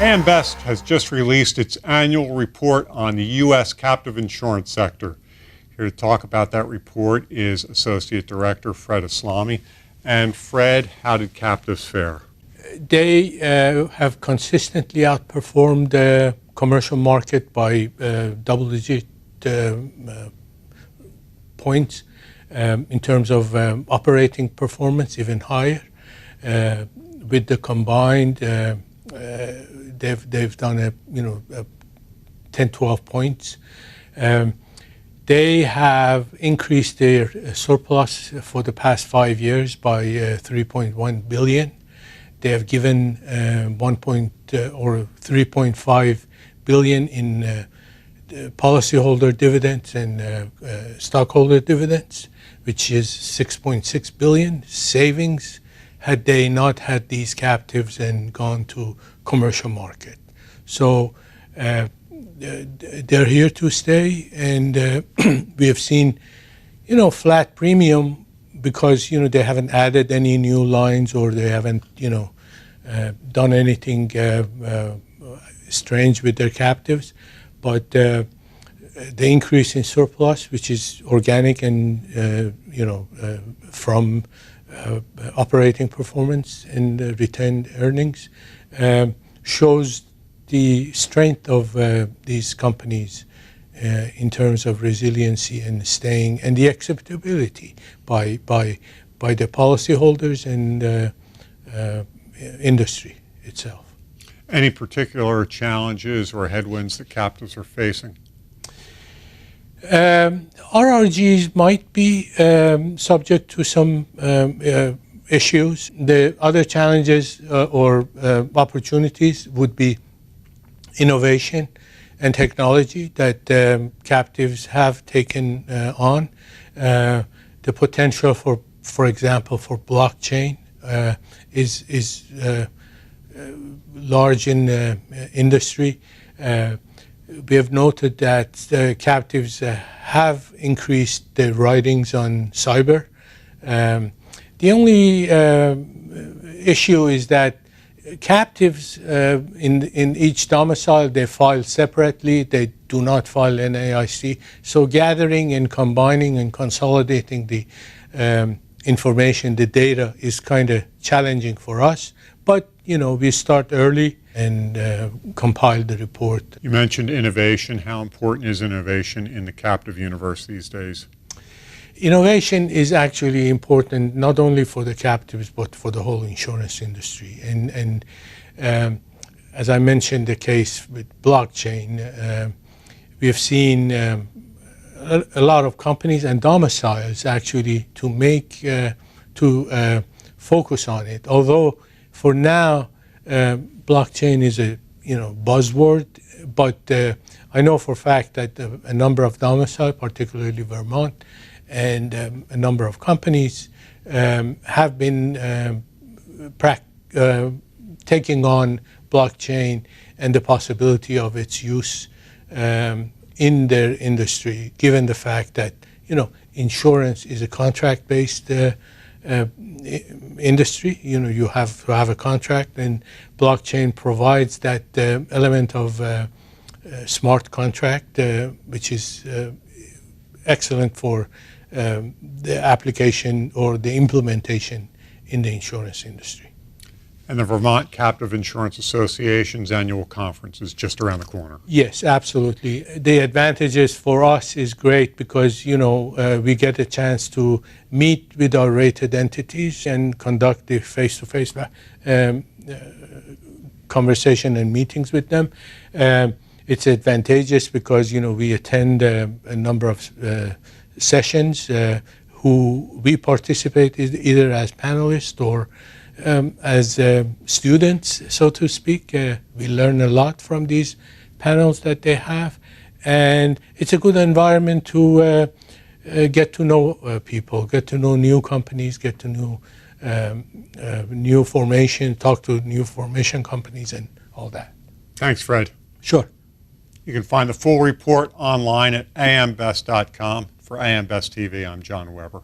AM Best has just released its annual report on the U.S. captive insurance sector. Here to talk about that report is Associate Director Fred Eslami. And Fred, how did captives fare? They have consistently outperformed the commercial market by double-digit points in terms of operating performance, even higher. With the combined, they've done a 10-12 points. They have increased their surplus for the past 5 years by 3.1 billion. They have given 3.5 billion in policyholder dividends and stockholder dividends, which is 6.6 billion savings had they not had these captives and gone to commercial market. So they're here to stay, and we have seen, flat premium because, they haven't added any new lines or they haven't, done anything strange with their captives. But the increase in surplus, which is organic and, from operating performance and retained earnings, shows the strength of these companies in terms of resiliency and staying, and the acceptability by the policyholders and industry itself. Any particular challenges or headwinds that captives are facing? RRGs might be subject to some issues. The other challenges or opportunities would be innovation and technology that captives have taken on. The potential for example, for blockchain is large in the industry. We have noted that captives have increased their writings on cyber. The only issue is that captives in each domicile, they file separately. They do not file NAIC. So gathering and combining and consolidating the information, the data, is kind of challenging for us. But, we start early and compile the report. You mentioned innovation. How important is innovation in the captive universe these days? Innovation is actually important not only for the captives but for the whole insurance industry. And as I mentioned, the case with blockchain, we have seen a lot of companies and domiciles actually to focus on it. Although for now, blockchain is a buzzword, but I know for a fact that a number of domiciles, particularly Vermont, and a number of companies have been taking on blockchain and the possibility of its use in their industry, given the fact that insurance is a contract-based industry. You have to have a contract, and blockchain provides that element of smart contract, which is excellent for the application or the implementation in the insurance industry. And the Vermont Captive Insurance Association's annual conference is just around the corner. Yes, absolutely. The advantages for us is great because, we get a chance to meet with our rated entities and conduct the face-to-face conversation and meetings with them. It's advantageous because, we attend a number of sessions who we participate either as panelists or as students, so to speak. We learn a lot from these panels that they have, and it's a good environment to get to know people, get to know new companies, get to know new formation, talk to new formation companies and all that. Thanks, Fred. Sure. You can find the full report online at ambest.com. For AM Best TV, I'm John Weber.